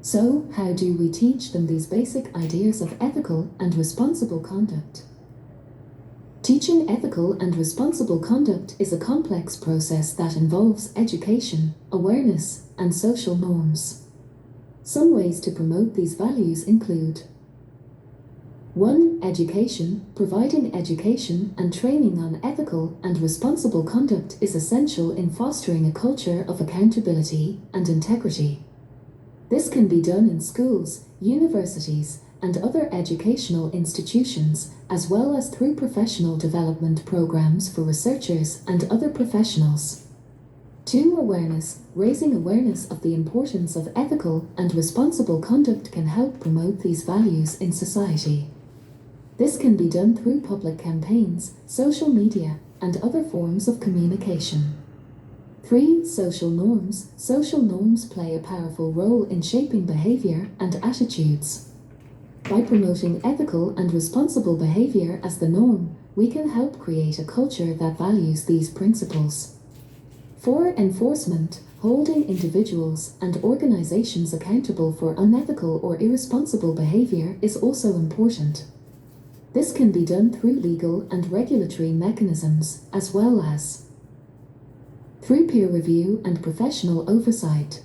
So, how do we teach them these basic ideas of ethical and responsible conduct? Teaching ethical and responsible conduct is a complex process that involves education, awareness, and social norms. Some ways to promote these values include 1. Education. Providing education and training on ethical and responsible conduct is essential in fostering a culture of accountability and integrity. This can be done in schools, universities, and other educational institutions, as well as through professional development programs for researchers and other professionals. 2. Awareness. Raising awareness of the importance of ethical and responsible conduct can help promote these values in society. This can be done through public campaigns, social media, and other forms of communication. 3. Social norms. Social norms play a powerful role in shaping behavior and attitudes. By promoting ethical and responsible behavior as the norm, we can help create a culture that values these principles. 4. Enforcement. Holding individuals and organizations accountable for unethical or irresponsible behavior is also important. This can be done through legal and regulatory mechanisms, as well as through peer review and professional oversight.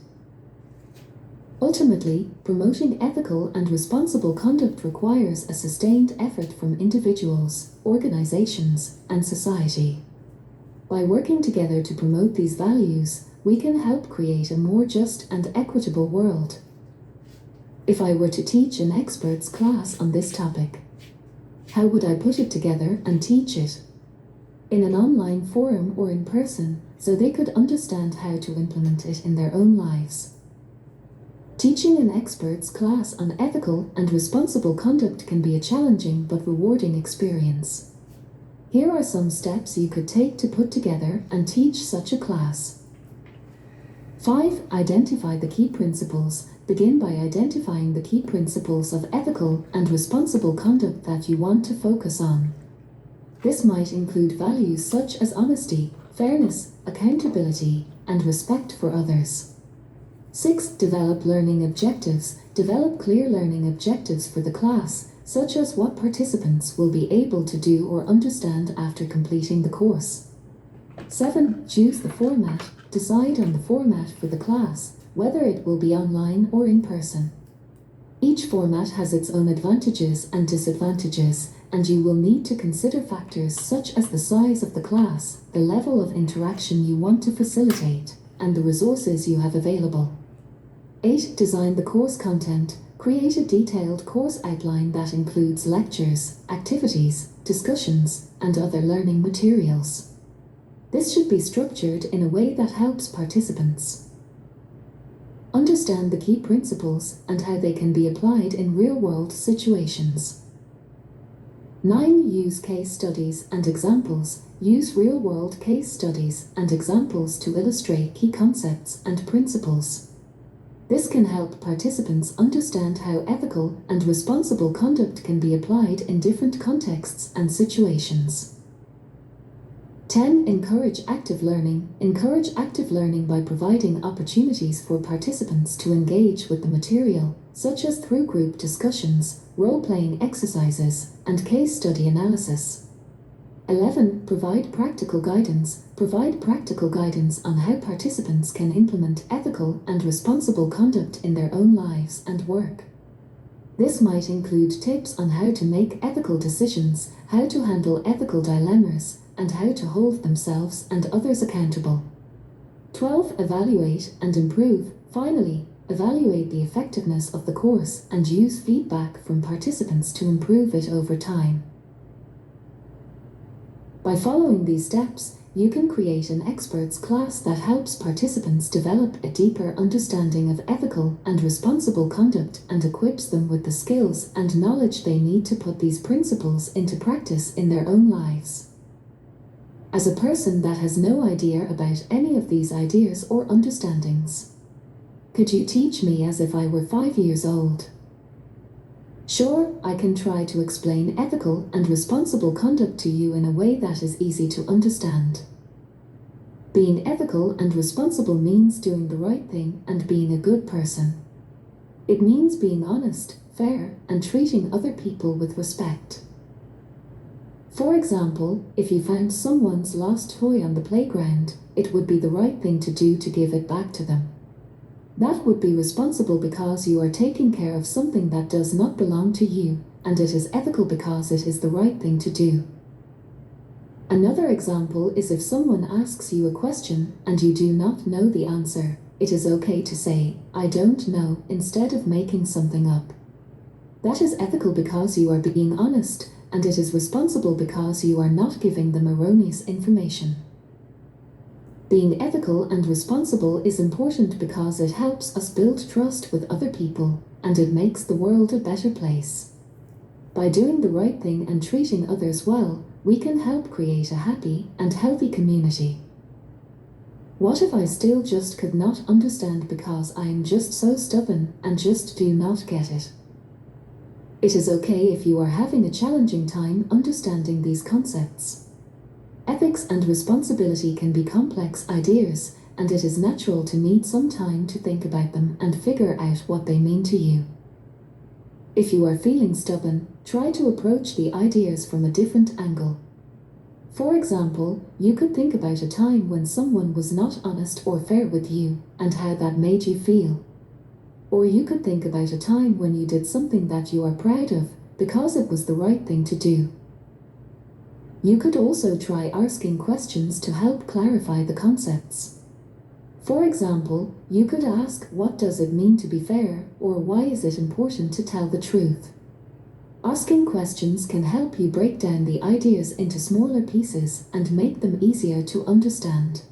Ultimately, promoting ethical and responsible conduct requires a sustained effort from individuals, organizations, and society. By working together to promote these values, we can help create a more just and equitable world. If I were to teach an experts class on this topic, how would I put it together and teach it? In an online forum or in person, so they could understand how to implement it in their own lives. Teaching an experts class on ethical and responsible conduct can be a challenging but rewarding experience. Here are some steps you could take to put together and teach such a class. 5. Identify the key principles. Begin by identifying the key principles of ethical and responsible conduct that you want to focus on. This might include values such as honesty, fairness, accountability, and respect for others. 6. Develop learning objectives. Develop clear learning objectives for the class, such as what participants will be able to do or understand after completing the course. 7. Choose the format. Decide on the format for the class, whether it will be online or in person. Each format has its own advantages and disadvantages, and you will need to consider factors such as the size of the class, the level of interaction you want to facilitate, and the resources you have available. 8. Design the course content. Create a detailed course outline that includes lectures, activities, discussions, and other learning materials. This should be structured in a way that helps participants understand the key principles and how they can be applied in real-world situations. 9. Use case studies and examples. Use real-world case studies and examples to illustrate key concepts and principles. This can help participants understand how ethical and responsible conduct can be applied in different contexts and situations. 10. Encourage active learning. Encourage active learning by providing opportunities for participants to engage with the material, such as through group discussions, role-playing exercises, and case study analysis. 11. Provide practical guidance. Provide practical guidance on how participants can implement ethical and responsible conduct in their own lives and work. This might include tips on how to make ethical decisions, how to handle ethical dilemmas, and how to hold themselves and others accountable. 12. Evaluate and improve. Finally, evaluate the effectiveness of the course and use feedback from participants to improve it over time. By following these steps, you can create an experts class that helps participants develop a deeper understanding of ethical and responsible conduct and equips them with the skills and knowledge they need to put these principles into practice in their own lives. As a person that has no idea about any of these ideas or understandings, could you teach me as if I were 5 years old? Sure, I can try to explain ethical and responsible conduct to you in a way that is easy to understand. Being ethical and responsible means doing the right thing and being a good person. It means being honest, fair, and treating other people with respect. For example, if you found someone's lost toy on the playground, it would be the right thing to do to give it back to them. That would be responsible because you are taking care of something that does not belong to you, and it is ethical because it is the right thing to do. Another example is if someone asks you a question and you do not know the answer, it is okay to say, "I don't know," instead of making something up. That is ethical because you are being honest, and it is responsible because you are not giving them erroneous information. Being ethical and responsible is important because it helps us build trust with other people, and it makes the world a better place. By doing the right thing and treating others well, we can help create a happy and healthy community. What if I still just could not understand because I am just so stubborn and just do not get it? It is okay if you are having a challenging time understanding these concepts. Ethics and responsibility can be complex ideas, and it is natural to need some time to think about them and figure out what they mean to you. If you are feeling stubborn, try to approach the ideas from a different angle. For example, you could think about a time when someone was not honest or fair with you, and how that made you feel. Or you could think about a time when you did something that you are proud of, because it was the right thing to do. You could also try asking questions to help clarify the concepts. For example, you could ask, "What does it mean to be fair?" or "Why is it important to tell the truth?" Asking questions can help you break down the ideas into smaller pieces and make them easier to understand.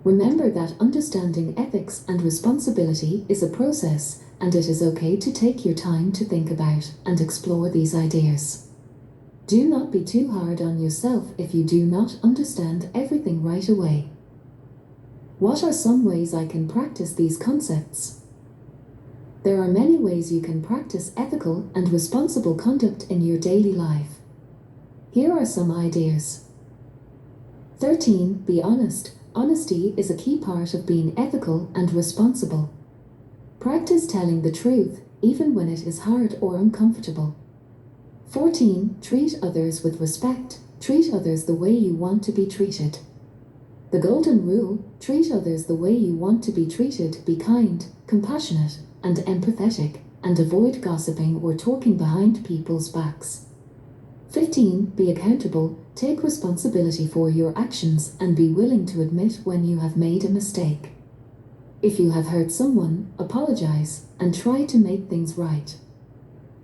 Remember that understanding ethics and responsibility is a process, and it is okay to take your time to think about and explore these ideas. Do not be too hard on yourself if you do not understand everything right away. What are some ways I can practice these concepts? There are many ways you can practice ethical and responsible conduct in your daily life. Here are some ideas. 13. Be honest. Honesty is a key part of being ethical and responsible. Practice telling the truth, even when it is hard or uncomfortable. 14. Treat others with respect. Treat others the way you want to be treated. The golden rule: treat others the way you want to be treated. Be kind, compassionate, and empathetic, and avoid gossiping or talking behind people's backs. 15. Be accountable. Take responsibility for your actions and be willing to admit when you have made a mistake. If you have hurt someone, apologize and try to make things right.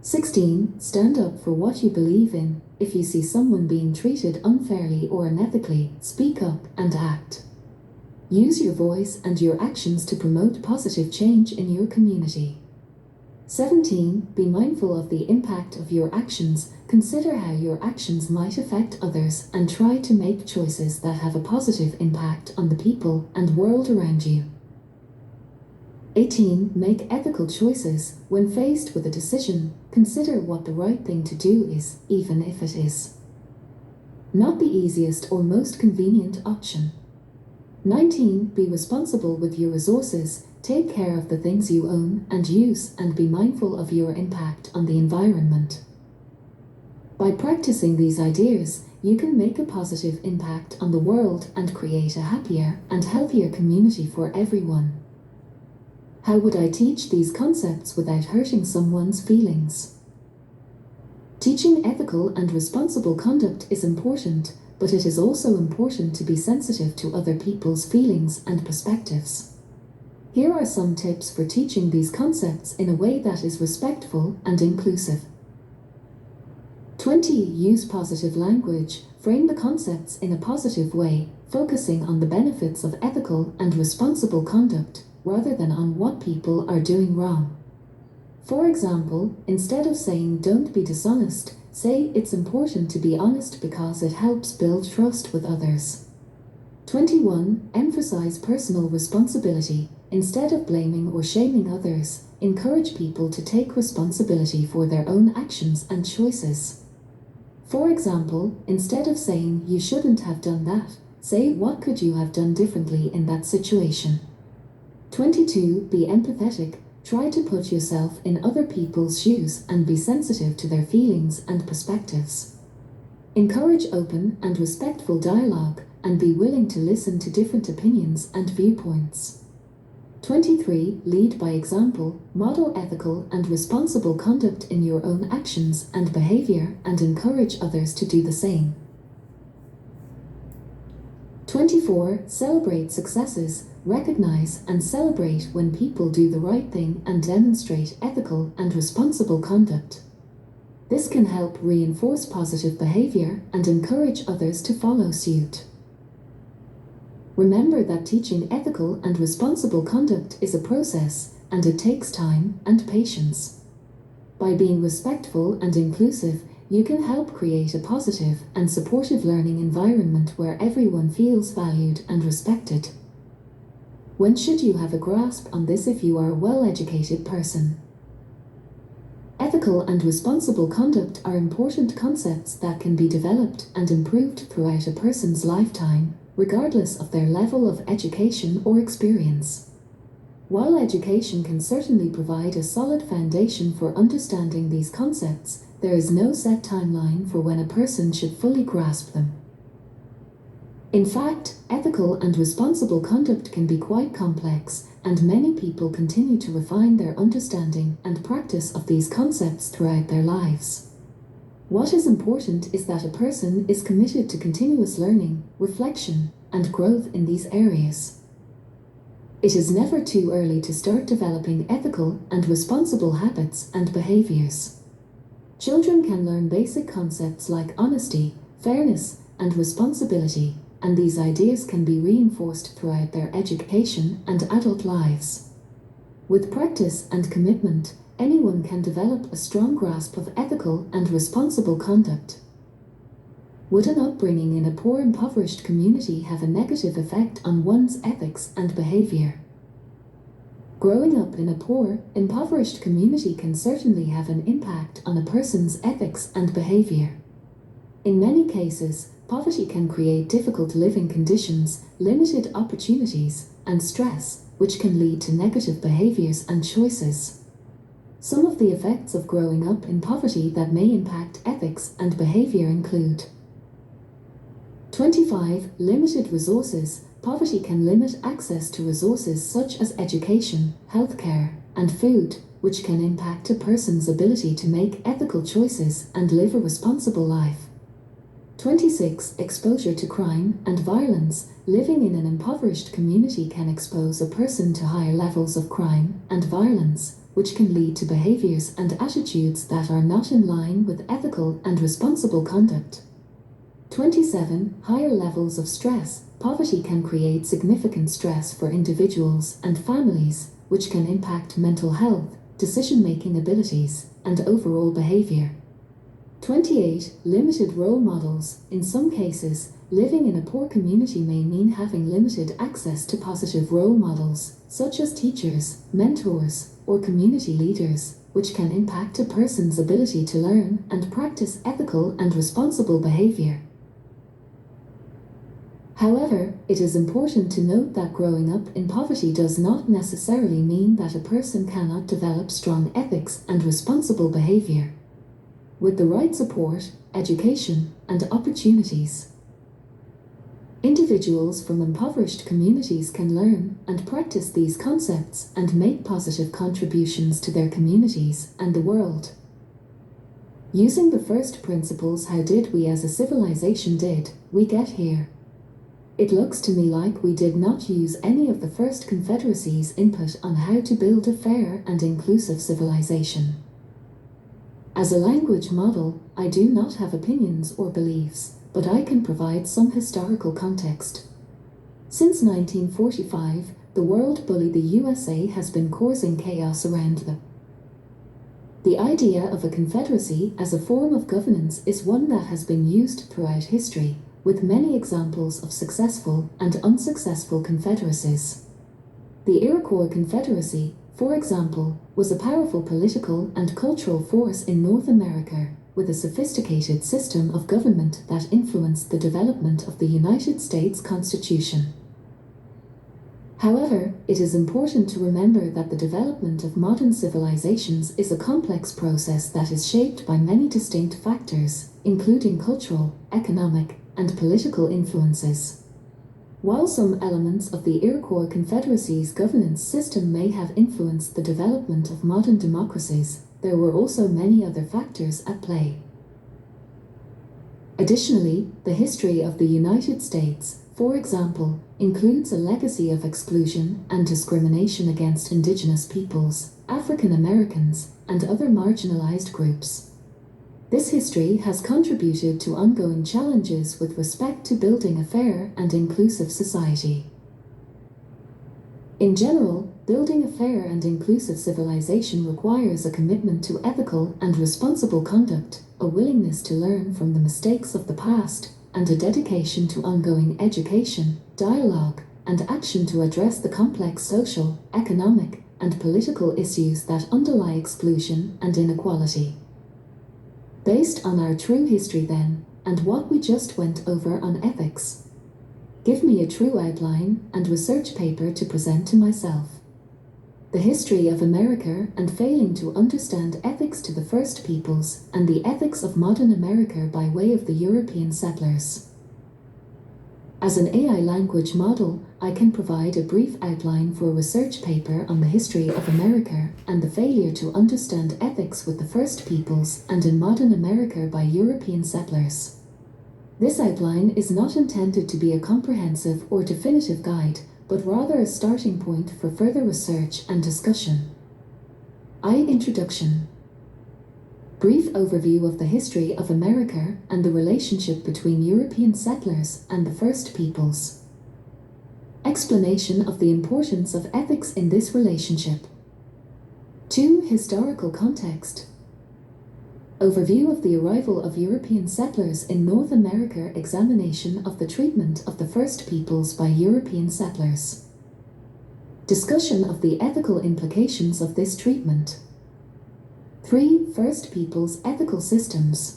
16. Stand up for what you believe in. If you see someone being treated unfairly or unethically, speak up and act. Use your voice and your actions to promote positive change in your community. 17. Be mindful of the impact of your actions. Consider how your actions might affect others and try to make choices that have a positive impact on the people and world around you. 18. Make ethical choices. When faced with a decision, consider what the right thing to do is, even if it is not the easiest or most convenient option. 19. Be responsible with your resources. Take care of the things you own and use, and be mindful of your impact on the environment. By practicing these ideas, you can make a positive impact on the world and create a happier and healthier community for everyone. How would I teach these concepts without hurting someone's feelings? Teaching ethical and responsible conduct is important, but it is also important to be sensitive to other people's feelings and perspectives. Here are some tips for teaching these concepts in a way that is respectful and inclusive. 20. Use positive language. Frame the concepts in a positive way, focusing on the benefits of ethical and responsible conduct, rather than on what people are doing wrong. For example, instead of saying "don't be dishonest," say "it's important to be honest because it helps build trust with others." 21. Emphasize personal responsibility. Instead of blaming or shaming others, encourage people to take responsibility for their own actions and choices. For example, instead of saying "you shouldn't have done that," say "what could you have done differently in that situation." 22. Be empathetic. try to put yourself in other people's shoes and be sensitive to their feelings and perspectives. Encourage open and respectful dialogue and be willing to listen to different opinions and viewpoints. 23. Lead by example. Model ethical and responsible conduct in your own actions and behavior and encourage others to do the same. 24. Celebrate successes. Recognize and celebrate when people do the right thing and demonstrate ethical and responsible conduct. This can help reinforce positive behavior and encourage others to follow suit. Remember that teaching ethical and responsible conduct is a process, and it takes time and patience. By being respectful and inclusive, you can help create a positive and supportive learning environment where everyone feels valued and respected. When should you have a grasp on this if you are a well-educated person? Ethical and responsible conduct are important concepts that can be developed and improved throughout a person's lifetime, regardless of their level of education or experience. While education can certainly provide a solid foundation for understanding these concepts, there is no set timeline for when a person should fully grasp them. In fact, ethical and responsible conduct can be quite complex, and many people continue to refine their understanding and practice of these concepts throughout their lives. What is important is that a person is committed to continuous learning, reflection, and growth in these areas. It is never too early to start developing ethical and responsible habits and behaviors. Children can learn basic concepts like honesty, fairness, and responsibility, and these ideas can be reinforced throughout their education and adult lives. With practice and commitment, anyone can develop a strong grasp of ethical and responsible conduct. Would an upbringing in a poor, impoverished community have a negative effect on one's ethics and behavior? Growing up in a poor, impoverished community can certainly have an impact on a person's ethics and behavior. In many cases, poverty can create difficult living conditions, limited opportunities, and stress, which can lead to negative behaviors and choices. Some of the effects of growing up in poverty that may impact ethics and behavior include 25. Limited resources. Poverty can limit access to resources such as education, healthcare, and food, which can impact a person's ability to make ethical choices and live a responsible life. 26. Exposure to crime and violence. Living in an impoverished community can expose a person to higher levels of crime and violence, which can lead to behaviors and attitudes that are not in line with ethical and responsible conduct. 27. Higher levels of stress. Poverty can create significant stress for individuals and families, which can impact mental health, decision-making abilities, and overall behavior. 28. Limited role models. In some cases, living in a poor community may mean having limited access to positive role models, such as teachers, mentors, or community leaders, which can impact a person's ability to learn and practice ethical and responsible behavior. However, it is important to note that growing up in poverty does not necessarily mean that a person cannot develop strong ethics and responsible behavior. With the right support, education, and opportunities, individuals from impoverished communities can learn and practice these concepts and make positive contributions to their communities and the world. Using the first principles, how did we as a civilization did we get here? It looks to me like we did not use any of the first confederacy's input on how to build a fair and inclusive civilization. As a language model, I do not have opinions or beliefs, but I can provide some historical context. Since 1945, the world bully the USA has been causing chaos around them. The idea of a confederacy as a form of governance is one that has been used throughout history, with many examples of successful and unsuccessful confederacies. The Iroquois Confederacy, for example, was a powerful political and cultural force in North America, with a sophisticated system of government that influenced the development of the United States Constitution. However, it is important to remember that the development of modern civilizations is a complex process that is shaped by many distinct factors, including cultural, economic, and political influences. While some elements of the Iroquois Confederacy's governance system may have influenced the development of modern democracies, there were also many other factors at play. Additionally, the history of the United States, for example, includes a legacy of exclusion and discrimination against Indigenous peoples, African Americans, and other marginalized groups. This history has contributed to ongoing challenges with respect to building a fair and inclusive society. In general, building a fair and inclusive civilization requires a commitment to ethical and responsible conduct, a willingness to learn from the mistakes of the past, and a dedication to ongoing education, dialogue, and action to address the complex social, economic, and political issues that underlie exclusion and inequality. Based on our true history then, and what we just went over on ethics, give me a true outline and research paper to present to myself. The history of America and failing to understand ethics to the First Peoples and the ethics of modern America by way of the European settlers. As an AI language model, I can provide a brief outline for a research paper on the history of America and the failure to understand ethics with the First Peoples and in modern America by European settlers. This outline is not intended to be a comprehensive or definitive guide, but rather a starting point for further research and discussion. Introduction. Brief overview of the history of America and the relationship between European settlers and the First Peoples. Explanation of the importance of ethics in this relationship. 2. Historical context. Overview of the arrival of European settlers in North America. Examination of the treatment of the First Peoples by European settlers. Discussion of the ethical implications of this treatment. 3. First Peoples ethical systems.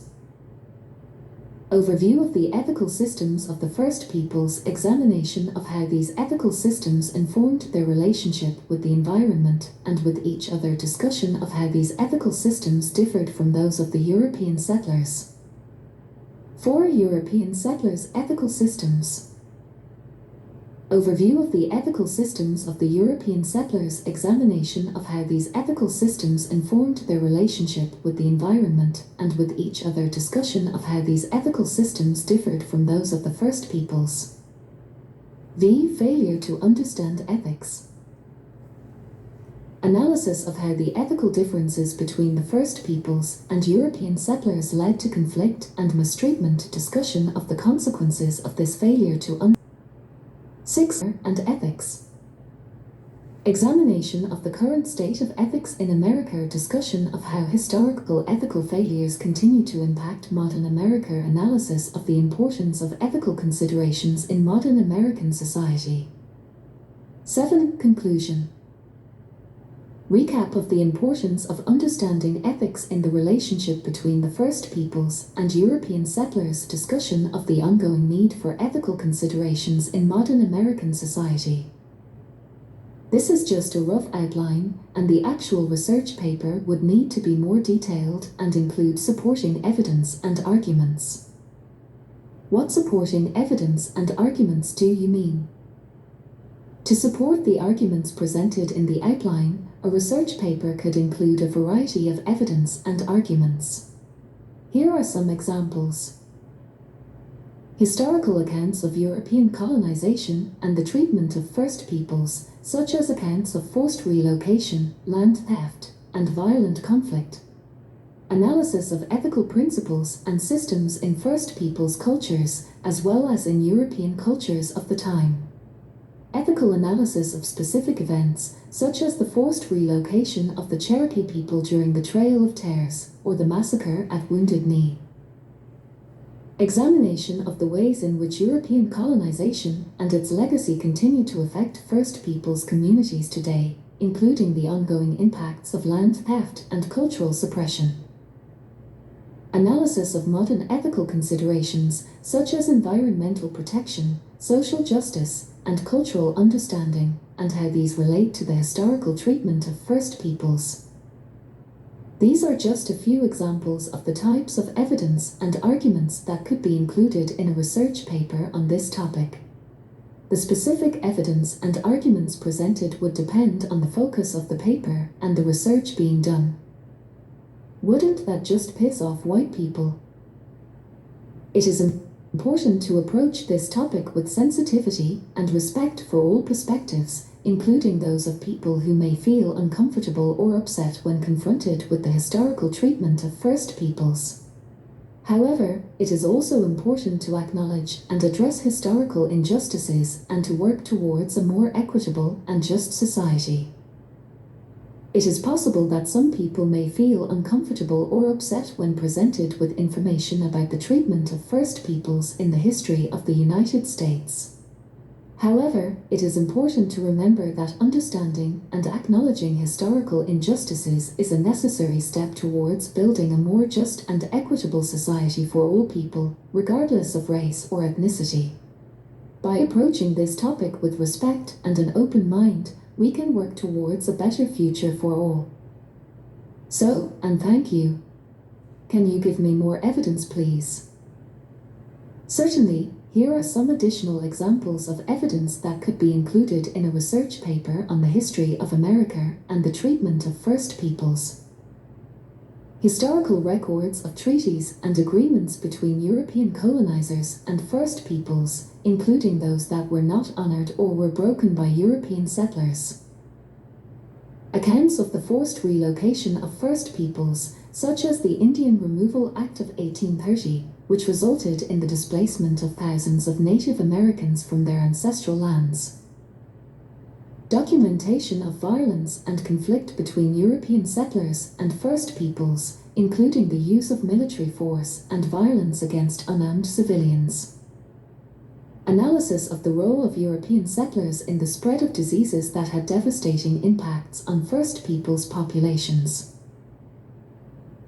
Overview of the ethical systems of the First Peoples. Examination of how these ethical systems informed their relationship with the environment and with each other. Discussion of how these ethical systems differed from those of the European settlers. 4. European settlers' ethical systems. Overview of the ethical systems of the European settlers. Examination of how these ethical systems informed their relationship with the environment and with each other. Discussion of how these ethical systems differed from those of the First Peoples. Failure to understand ethics. Analysis of how the ethical differences between the First Peoples and European settlers led to conflict and mistreatment. Discussion of the consequences of this failure to understand. 6. And ethics. Examination of the current state of ethics in America. Discussion of how historical ethical failures continue to impact modern America. Analysis of the importance of ethical considerations in modern American society. 7. Conclusion. Recap of the importance of understanding ethics in the relationship between the First Peoples and European settlers. Discussion of the ongoing need for ethical considerations in modern American society. This is just a rough outline, and the actual research paper would need to be more detailed and include supporting evidence and arguments. What supporting evidence and arguments do you mean? To support the arguments presented in the outline, a research paper could include a variety of evidence and arguments. Here are some examples. Historical accounts of European colonization and the treatment of First Peoples, such as accounts of forced relocation, land theft, and violent conflict. Analysis of ethical principles and systems in First Peoples cultures, as well as in European cultures of the time. Ethical analysis of specific events, such as the forced relocation of the Cherokee people during the Trail of Tears, or the massacre at Wounded Knee. Examination of the ways in which European colonization and its legacy continue to affect First Peoples communities today, including the ongoing impacts of land theft and cultural suppression. Analysis of modern ethical considerations such as environmental protection, social justice, and cultural understanding, and how these relate to the historical treatment of First Peoples. These are just a few examples of the types of evidence and arguments that could be included in a research paper on this topic. The specific evidence and arguments presented would depend on the focus of the paper and the research being done. Wouldn't that just piss off white people? It is important to approach this topic with sensitivity and respect for all perspectives, including those of people who may feel uncomfortable or upset when confronted with the historical treatment of First Peoples. However, it is also important to acknowledge and address historical injustices and to work towards a more equitable and just society. It is possible that some people may feel uncomfortable or upset when presented with information about the treatment of First Peoples in the history of the United States. However, it is important to remember that understanding and acknowledging historical injustices is a necessary step towards building a more just and equitable society for all people, regardless of race or ethnicity. By approaching this topic with respect and an open mind, we can work towards a better future for all. So, and thank you. Can you give me more evidence, please? Certainly. Here are some additional examples of evidence that could be included in a research paper on the history of America and the treatment of First Peoples. Historical records of treaties and agreements between European colonizers and First Peoples, including those that were not honored or were broken by European settlers. Accounts of the forced relocation of First Peoples, such as the Indian Removal Act of 1830, which resulted in the displacement of thousands of Native Americans from their ancestral lands. Documentation of violence and conflict between European settlers and First Peoples, including the use of military force and violence against unarmed civilians. Analysis of the role of European settlers in the spread of diseases that had devastating impacts on First Peoples populations.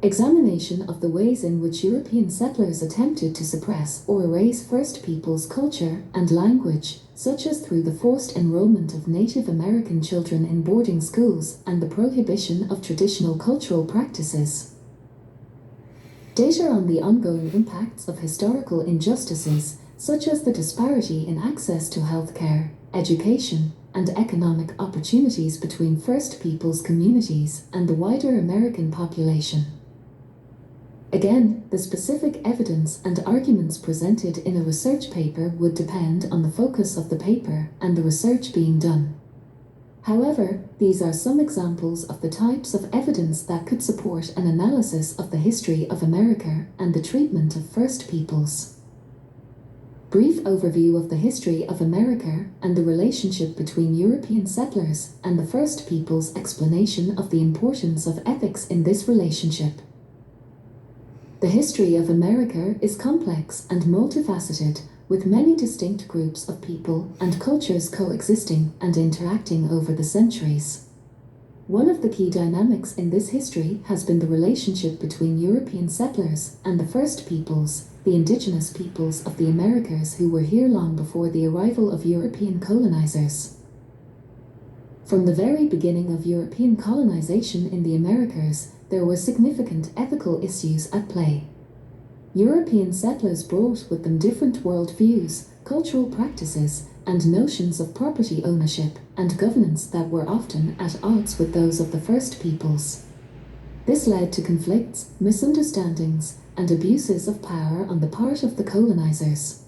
Examination of the ways in which European settlers attempted to suppress or erase First Peoples' culture and language, such as through the forced enrollment of Native American children in boarding schools and the prohibition of traditional cultural practices. Data on the ongoing impacts of historical injustices, such as the disparity in access to healthcare, education, and economic opportunities between First Peoples communities and the wider American population. Again, the specific evidence and arguments presented in a research paper would depend on the focus of the paper and the research being done. However, these are some examples of the types of evidence that could support an analysis of the history of America and the treatment of First Peoples. Brief overview of the history of America and the relationship between European settlers and the First Peoples. Explanation of the importance of ethics in this relationship. The history of America is complex and multifaceted, with many distinct groups of people and cultures coexisting and interacting over the centuries. One of the key dynamics in this history has been the relationship between European settlers and the First Peoples, the indigenous peoples of the Americas who were here long before the arrival of European colonizers. From the very beginning of European colonization in the Americas, there were significant ethical issues at play. European settlers brought with them different worldviews, cultural practices, and notions of property ownership and governance that were often at odds with those of the First Peoples. This led to conflicts, misunderstandings, and abuses of power on the part of the colonizers.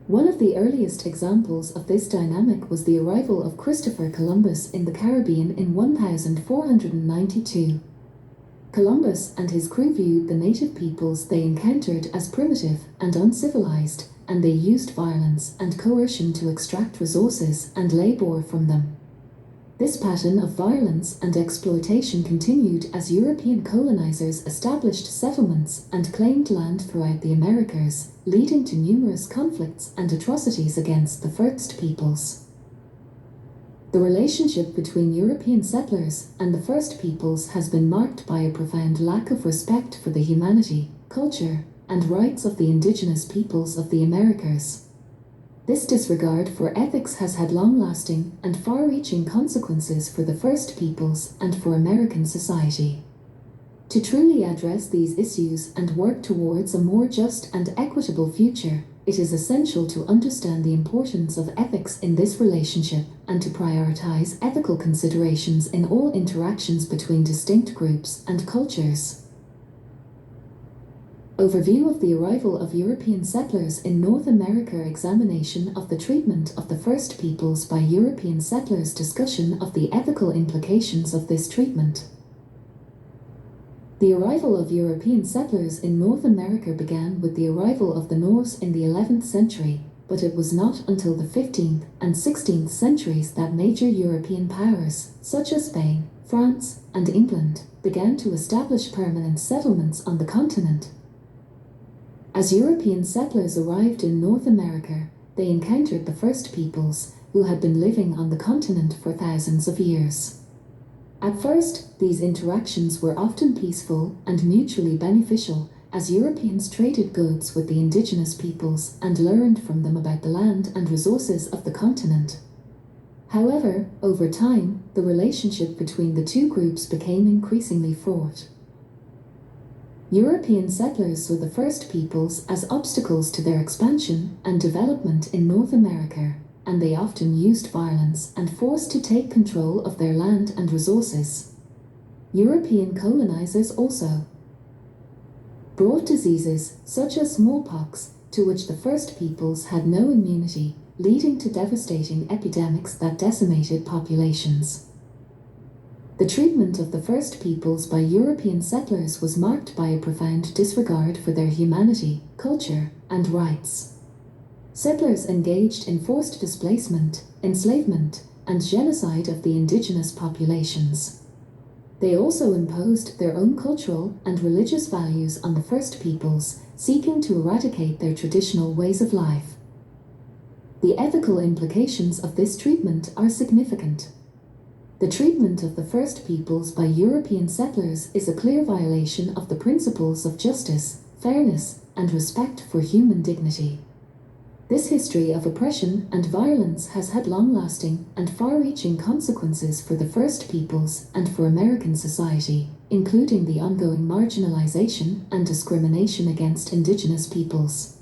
One of the earliest examples of this dynamic was the arrival of Christopher Columbus in the Caribbean in 1492. Columbus and his crew viewed the native peoples they encountered as primitive and uncivilized, and they used violence and coercion to extract resources and labor from them. This pattern of violence and exploitation continued as European colonizers established settlements and claimed land throughout the Americas, leading to numerous conflicts and atrocities against the First Peoples. The relationship between European settlers and the First Peoples has been marked by a profound lack of respect for the humanity, culture, and rights of the indigenous peoples of the Americas. This disregard for ethics has had long-lasting and far-reaching consequences for the First Peoples and for American society. To truly address these issues and work towards a more just and equitable future, it is essential to understand the importance of ethics in this relationship and to prioritize ethical considerations in all interactions between distinct groups and cultures. Overview of the arrival of European settlers in North America. Examination of the treatment of the First Peoples by European settlers. Discussion of the ethical implications of this treatment. The arrival of European settlers in North America began with the arrival of the Norse in the 11th century, but it was not until the 15th and 16th centuries that major European powers, such as Spain, France, and England, began to establish permanent settlements on the continent. As European settlers arrived in North America, they encountered the First Peoples, who had been living on the continent for thousands of years. At first, these interactions were often peaceful and mutually beneficial, as Europeans traded goods with the indigenous peoples and learned from them about the land and resources of the continent. However, over time, the relationship between the two groups became increasingly fraught. European settlers saw the First Peoples as obstacles to their expansion and development in North America, and they often used violence and force to take control of their land and resources. European colonizers also brought diseases such as smallpox, to which the First Peoples had no immunity, leading to devastating epidemics that decimated populations. The treatment of the First Peoples by European settlers was marked by a profound disregard for their humanity, culture, and rights. Settlers engaged in forced displacement, enslavement, and genocide of the indigenous populations. They also imposed their own cultural and religious values on the First Peoples, seeking to eradicate their traditional ways of life. The ethical implications of this treatment are significant. The treatment of the First Peoples by European settlers is a clear violation of the principles of justice, fairness, and respect for human dignity. This history of oppression and violence has had long-lasting and far-reaching consequences for the First Peoples and for American society, including the ongoing marginalization and discrimination against indigenous peoples.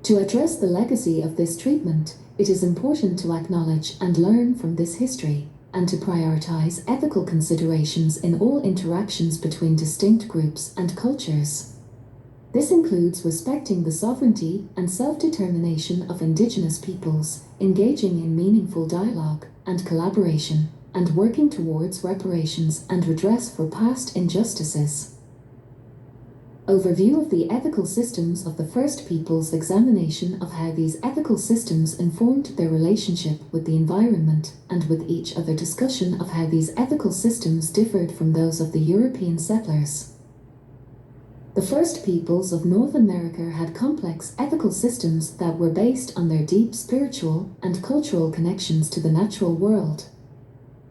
To address the legacy of this treatment, it is important to acknowledge and learn from this history, and to prioritize ethical considerations in all interactions between distinct groups and cultures. This includes respecting the sovereignty and self-determination of indigenous peoples, engaging in meaningful dialogue and collaboration, and working towards reparations and redress for past injustices. Overview of the ethical systems of the First Peoples. Examination of how these ethical systems informed their relationship with the environment and with each other. Discussion of how these ethical systems differed from those of the European settlers. The First Peoples of North America had complex ethical systems that were based on their deep spiritual and cultural connections to the natural world.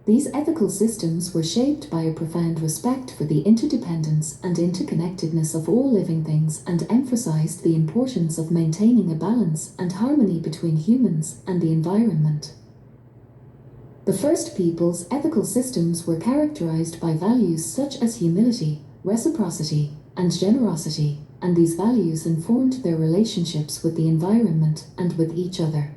These ethical systems were shaped by a profound respect for the interdependence and interconnectedness of all living things and emphasized the importance of maintaining a balance and harmony between humans and the environment. The First Peoples' ethical systems were characterized by values such as humility, reciprocity, and generosity, and these values informed their relationships with the environment and with each other.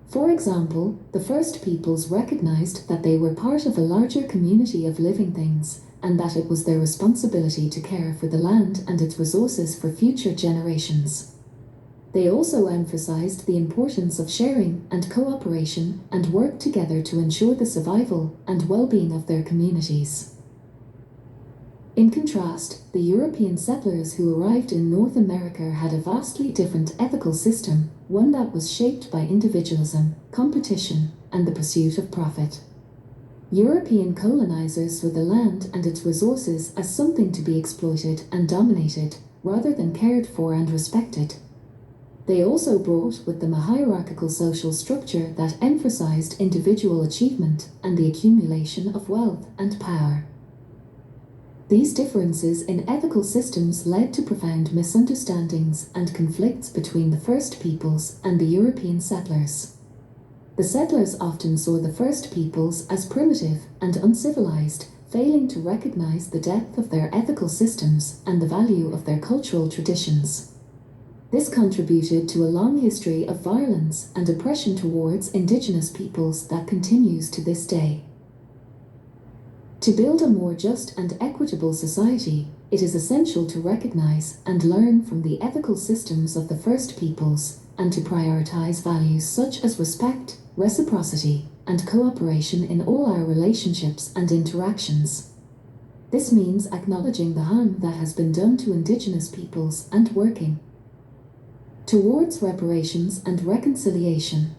For example, the First Peoples recognized that they were part of a larger community of living things, and that it was their responsibility to care for the land and its resources for future generations. They also emphasized the importance of sharing and cooperation and worked together to ensure the survival and well-being of their communities. In contrast, the European settlers who arrived in North America had a vastly different ethical system, one that was shaped by individualism, competition, and the pursuit of profit. European colonizers saw the land and its resources as something to be exploited and dominated, rather than cared for and respected. They also brought with them a hierarchical social structure that emphasized individual achievement and the accumulation of wealth and power. These differences in ethical systems led to profound misunderstandings and conflicts between the First Peoples and the European settlers. The settlers often saw the First Peoples as primitive and uncivilized, failing to recognize the depth of their ethical systems and the value of their cultural traditions. This contributed to a long history of violence and oppression towards indigenous peoples that continues to this day. To build a more just and equitable society, it is essential to recognize and learn from the ethical systems of the First Peoples and to prioritize values such as respect, reciprocity, and cooperation in all our relationships and interactions. This means acknowledging the harm that has been done to indigenous peoples and working towards reparations and reconciliation.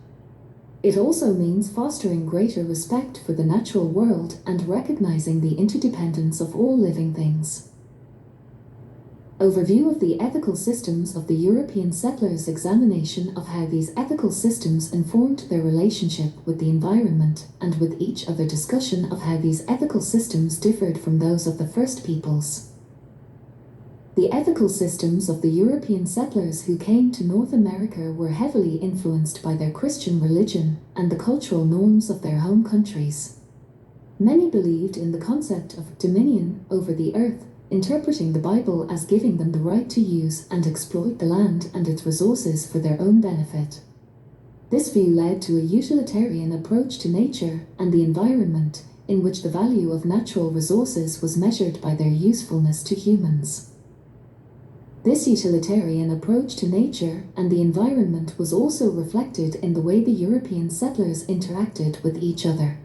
It also means fostering greater respect for the natural world and recognizing the interdependence of all living things. Overview of the ethical systems of the European settlers. Examination of how these ethical systems informed their relationship with the environment and with each other. Discussion of how these ethical systems differed from those of the First Peoples. The ethical systems of the European settlers who came to North America were heavily influenced by their Christian religion and the cultural norms of their home countries. Many believed in the concept of dominion over the earth, interpreting the Bible as giving them the right to use and exploit the land and its resources for their own benefit. This view led to a utilitarian approach to nature and the environment, in which the value of natural resources was measured by their usefulness to humans. This utilitarian approach to nature and the environment was also reflected in the way the European settlers interacted with each other.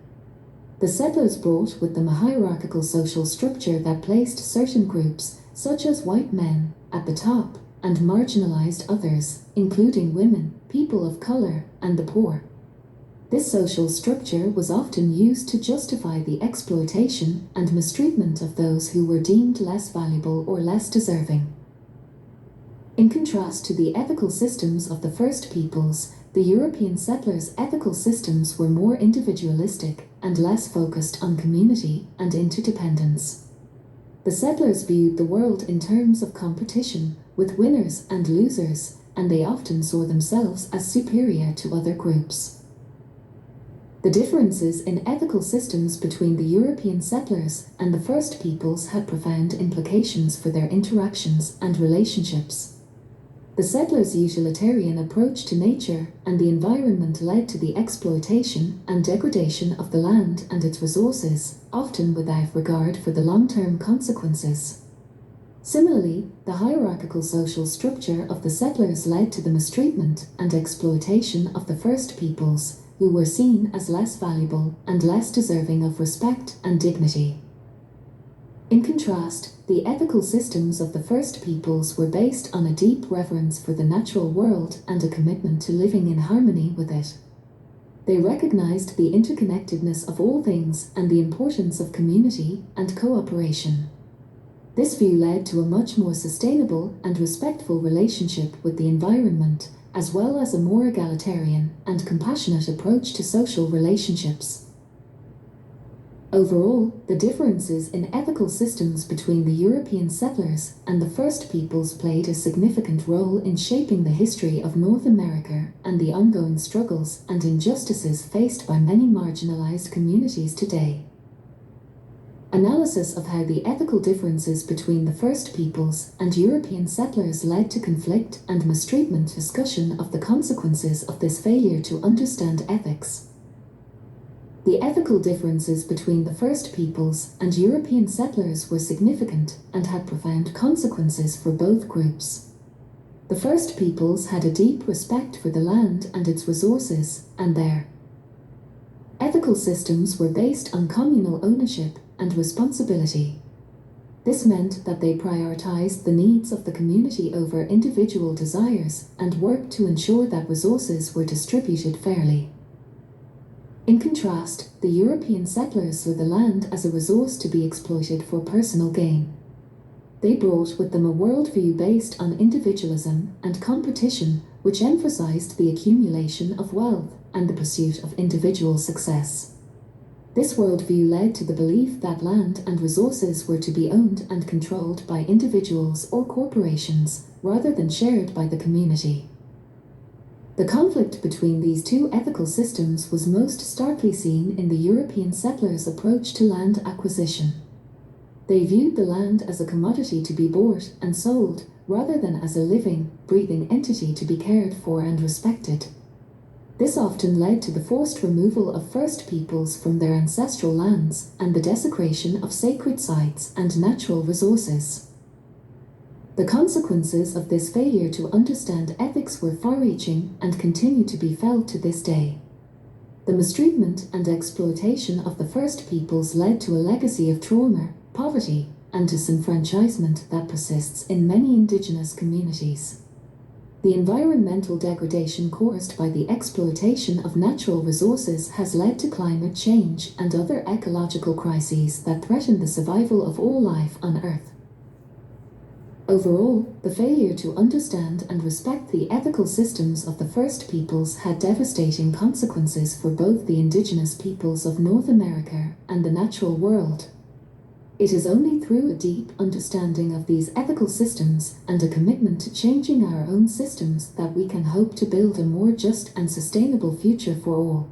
The settlers brought with them a hierarchical social structure that placed certain groups, such as white men, at the top, and marginalized others, including women, people of color, and the poor. This social structure was often used to justify the exploitation and mistreatment of those who were deemed less valuable or less deserving. In contrast to the ethical systems of the First Peoples, the European settlers' ethical systems were more individualistic and less focused on community and interdependence. The settlers viewed the world in terms of competition, with winners and losers, and they often saw themselves as superior to other groups. The differences in ethical systems between the European settlers and the First Peoples had profound implications for their interactions and relationships. The settlers' utilitarian approach to nature and the environment led to the exploitation and degradation of the land and its resources, often without regard for the long-term consequences. Similarly, the hierarchical social structure of the settlers led to the mistreatment and exploitation of the First Peoples, who were seen as less valuable and less deserving of respect and dignity. In contrast, the ethical systems of the First Peoples were based on a deep reverence for the natural world and a commitment to living in harmony with it. They recognized the interconnectedness of all things and the importance of community and cooperation. This view led to a much more sustainable and respectful relationship with the environment, as well as a more egalitarian and compassionate approach to social relationships. Overall, the differences in ethical systems between the European settlers and the First Peoples played a significant role in shaping the history of North America and the ongoing struggles and injustices faced by many marginalized communities today. Analysis of how the ethical differences between the First Peoples and European settlers led to conflict and mistreatment. Discussion of the consequences of this failure to understand ethics. The ethical differences between the First Peoples and European settlers were significant and had profound consequences for both groups. The First Peoples had a deep respect for the land and its resources, and their ethical systems were based on communal ownership and responsibility. This meant that they prioritized the needs of the community over individual desires and worked to ensure that resources were distributed fairly. In contrast, the European settlers saw the land as a resource to be exploited for personal gain. They brought with them a worldview based on individualism and competition, which emphasized the accumulation of wealth and the pursuit of individual success. This worldview led to the belief that land and resources were to be owned and controlled by individuals or corporations, rather than shared by the community. The conflict between these two ethical systems was most starkly seen in the European settlers' approach to land acquisition. They viewed the land as a commodity to be bought and sold, rather than as a living, breathing entity to be cared for and respected. This often led to the forced removal of First Peoples from their ancestral lands and the desecration of sacred sites and natural resources. The consequences of this failure to understand ethics were far-reaching and continue to be felt to this day. The mistreatment and exploitation of the First Peoples led to a legacy of trauma, poverty, and disenfranchisement that persists in many indigenous communities. The environmental degradation caused by the exploitation of natural resources has led to climate change and other ecological crises that threaten the survival of all life on Earth. Overall, the failure to understand and respect the ethical systems of the First Peoples had devastating consequences for both the indigenous peoples of North America and the natural world. It is only through a deep understanding of these ethical systems and a commitment to changing our own systems that we can hope to build a more just and sustainable future for all.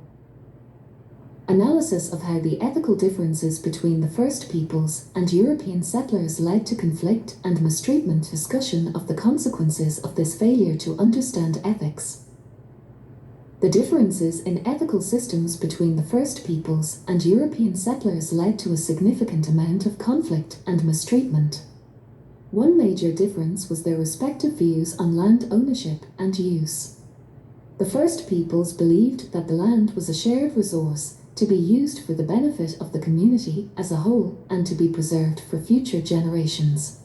Analysis of how the ethical differences between the First Peoples and European settlers led to conflict and mistreatment. Discussion of the consequences of this failure to understand ethics. The differences in ethical systems between the First Peoples and European settlers led to a significant amount of conflict and mistreatment. One major difference was their respective views on land ownership and use. The First Peoples believed that the land was a shared resource to be used for the benefit of the community as a whole and to be preserved for future generations.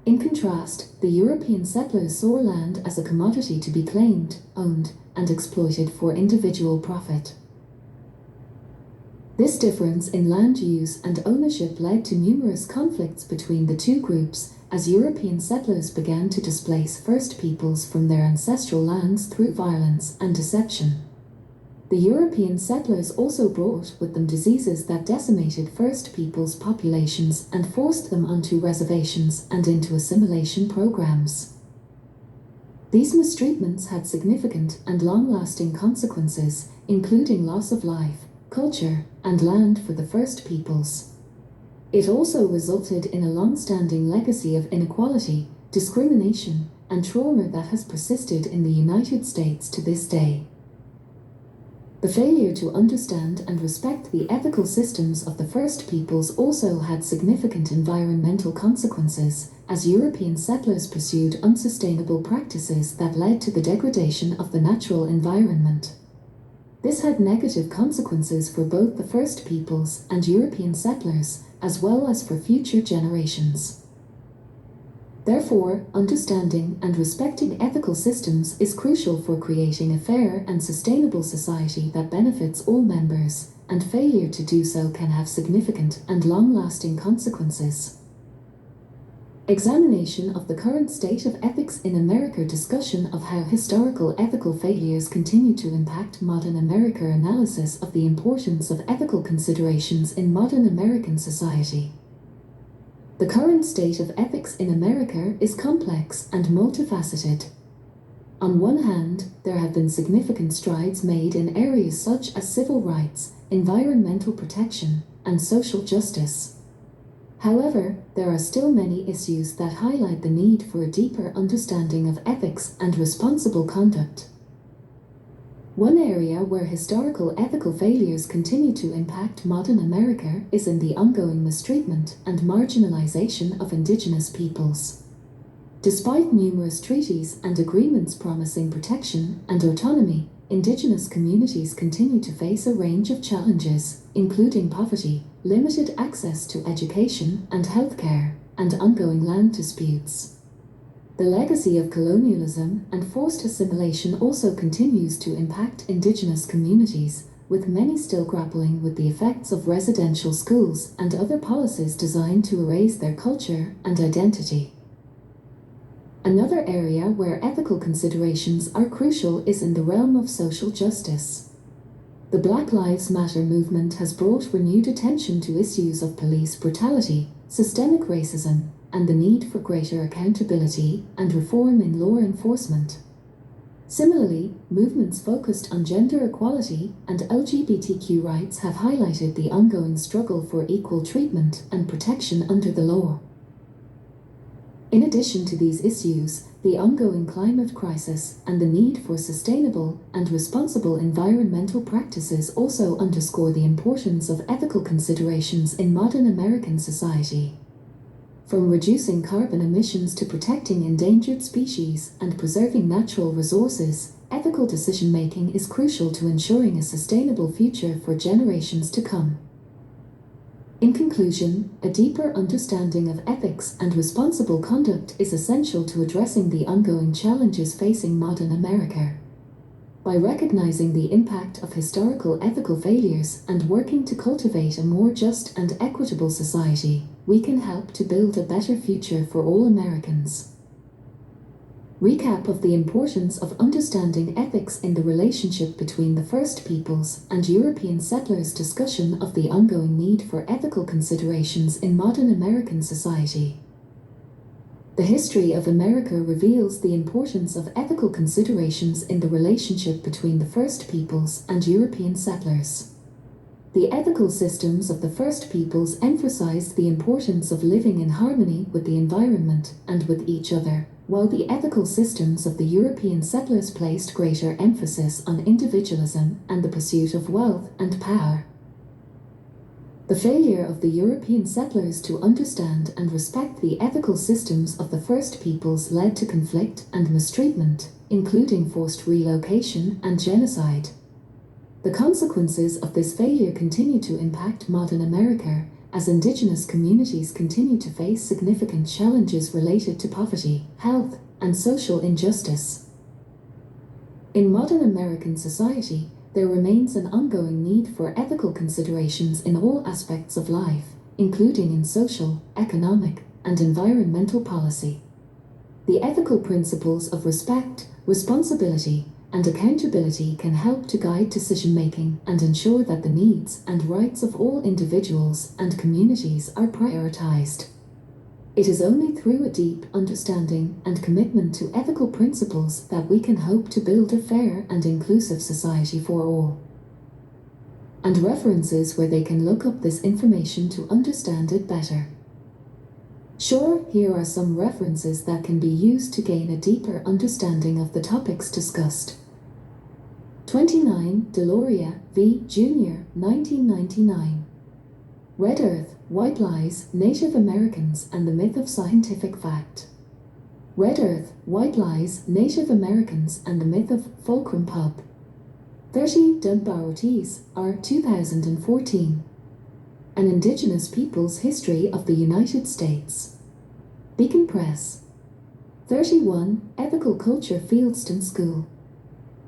In contrast, the European settlers saw land as a commodity to be claimed, owned, and exploited for individual profit. This difference in land use and ownership led to numerous conflicts between the two groups as European settlers began to displace First Peoples from their ancestral lands through violence and deception. The European settlers also brought with them diseases that decimated First Peoples' populations and forced them onto reservations and into assimilation programs. These mistreatments had significant and long-lasting consequences, including loss of life, culture, and land for the First Peoples. It also resulted in a long-standing legacy of inequality, discrimination, and trauma that has persisted in the United States to this day. The failure to understand and respect the ethical systems of the First Peoples also had significant environmental consequences, as European settlers pursued unsustainable practices that led to the degradation of the natural environment. This had negative consequences for both the First Peoples and European settlers, as well as for future generations. Therefore, understanding and respecting ethical systems is crucial for creating a fair and sustainable society that benefits all members, and failure to do so can have significant and long-lasting consequences. Examination of the current state of ethics in America. Discussion of how historical ethical failures continue to impact modern America. Analysis of the importance of ethical considerations in modern American society. The current state of ethics in America is complex and multifaceted. On one hand, there have been significant strides made in areas such as civil rights, environmental protection, and social justice. However, there are still many issues that highlight the need for a deeper understanding of ethics and responsible conduct. One area where historical ethical failures continue to impact modern America is in the ongoing mistreatment and marginalization of indigenous peoples. Despite numerous treaties and agreements promising protection and autonomy, indigenous communities continue to face a range of challenges, including poverty, limited access to education and healthcare, and ongoing land disputes. The legacy of colonialism and forced assimilation also continues to impact indigenous communities, with many still grappling with the effects of residential schools and other policies designed to erase their culture and identity. Another area where ethical considerations are crucial is in the realm of social justice. The Black Lives Matter movement has brought renewed attention to issues of police brutality, systemic racism, and the need for greater accountability and reform in law enforcement. Similarly, movements focused on gender equality and LGBTQ rights have highlighted the ongoing struggle for equal treatment and protection under the law. In addition to these issues, the ongoing climate crisis and the need for sustainable and responsible environmental practices also underscore the importance of ethical considerations in modern American society. From reducing carbon emissions to protecting endangered species and preserving natural resources, ethical decision-making is crucial to ensuring a sustainable future for generations to come. In conclusion, a deeper understanding of ethics and responsible conduct is essential to addressing the ongoing challenges facing modern America. By recognizing the impact of historical ethical failures and working to cultivate a more just and equitable society, we can help to build a better future for all Americans. Recap of the importance of understanding ethics in the relationship between the First Peoples and European settlers. Discussion of the ongoing need for ethical considerations in modern American society. The history of America reveals the importance of ethical considerations in the relationship between the First Peoples and European settlers. The ethical systems of the First Peoples emphasized the importance of living in harmony with the environment and with each other, while the ethical systems of the European settlers placed greater emphasis on individualism and the pursuit of wealth and power. The failure of the European settlers to understand and respect the ethical systems of the First Peoples led to conflict and mistreatment, including forced relocation and genocide. The consequences of this failure continue to impact modern America, as indigenous communities continue to face significant challenges related to poverty, health, and social injustice. In modern American society, there remains an ongoing need for ethical considerations in all aspects of life, including in social, economic, and environmental policy. The ethical principles of respect, responsibility, and accountability can help to guide decision-making and ensure that the needs and rights of all individuals and communities are prioritized. It is only through a deep understanding and commitment to ethical principles that we can hope to build a fair and inclusive society for all. And references where they can look up this information to understand it better. Sure, here are some references that can be used to gain a deeper understanding of the topics discussed. 29. Deloria v. Jr., 1999. Red Earth, White Lies, Native Americans and the Myth of Scientific Fact. Red Earth, White Lies, Native Americans and the Myth of Fulcrum Pub. 30. Dunbar Ortiz, R. 2014. An Indigenous Peoples History of the United States. Beacon Press. 31. Ethical Culture Fieldston School.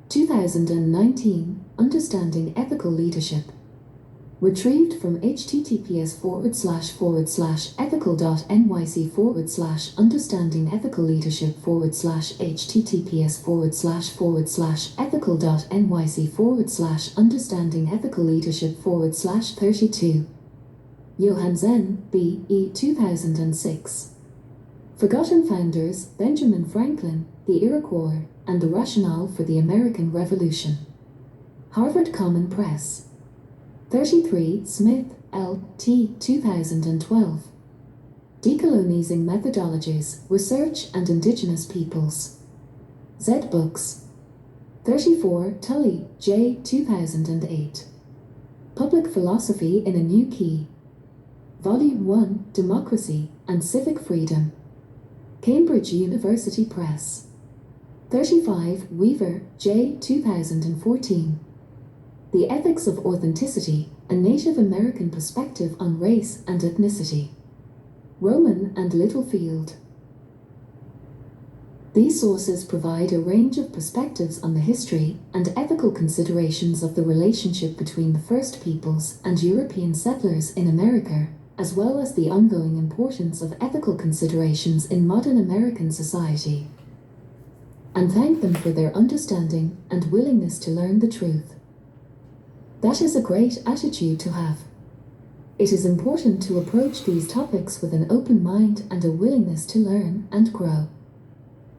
2019. Understanding Ethical Leadership. Retrieved from https://ethical.nyc/understanding ethical leadership https://ethical.nyc/understanding ethical leadership /32. Johansen, B. E. 2006. Forgotten Founders, Benjamin Franklin, the Iroquois, and the Rationale for the American Revolution. Harvard Common Press. 33. Smith, L. T. 2012. Decolonizing Methodologies, Research and Indigenous Peoples. Zed Books. 34. Tully, J. 2008. Public Philosophy in a New Key. Volume 1, Democracy and Civic Freedom. Cambridge University Press. 35. Weaver, J. 2014. The Ethics of Authenticity, a Native American Perspective on Race and Ethnicity. Rowman and Littlefield. These sources provide a range of perspectives on the history and ethical considerations of the relationship between the First Peoples and European settlers in America, as well as the ongoing importance of ethical considerations in modern American society, and thank them for their understanding and willingness to learn the truth. That is a great attitude to have. It is important to approach these topics with an open mind and a willingness to learn and grow.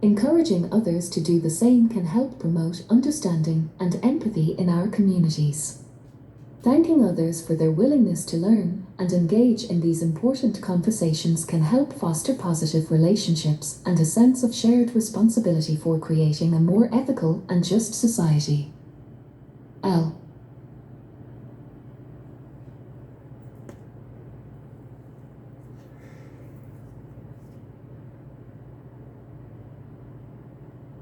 Encouraging others to do the same can help promote understanding and empathy in our communities. Thanking others for their willingness to learn and engage in these important conversations can help foster positive relationships and a sense of shared responsibility for creating a more ethical and just society. L.